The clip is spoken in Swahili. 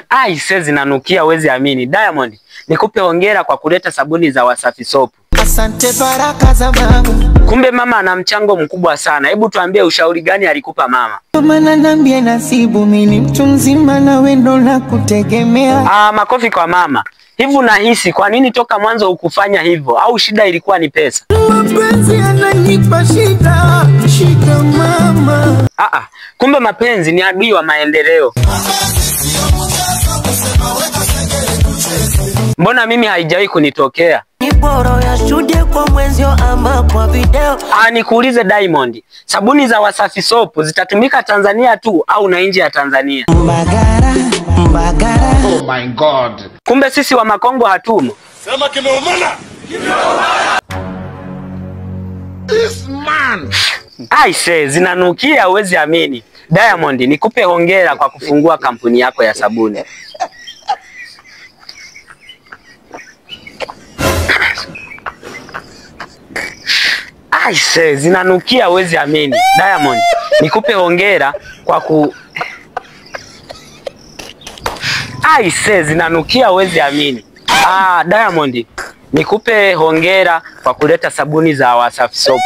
Aise zinanukia wezi amini. Diamond, nikupe hongera kwa kuleta sabuni za Wasafi Soap. Asante baraka za mama. Kumbe mama ana mchango mkubwa sana. Hebu tuambie ushauri gani alikupa mama? Mama ananiambia nasibu mimi mtu mzima na wewe ndo nakutegemea. Makofi kwa mama. Hivi unahisi kwa nini toka mwanzo ukufanya hivyo au shida ilikuwa ni pesa? Mapenzi yananipa shida mama. Kumbe mapenzi ni adui wa maendeleo. Mbona mimi haijawahi kunitokea? Ni bora ya shude kwa mwenzio ama kwa video. Nikuulize Diamond, sabuni za Wasafi Soap zitatumika Tanzania tu au na nje ya Tanzania? Mbagara. Oh my God. Kumbe sisi wa Makongo hatumo. Sema kimeumana. This man. Aise zinanukia uwezi amini. Diamond, nikupe hongera kwa kufungua kampuni yako ya sabuni. Aise zinanukia uwezi amini. Diamond, nikupe hongera kwa Aise zinanukia uwezi amini. Diamond, nikupe hongera kwa kuleta sabuni za Wasafi Soap.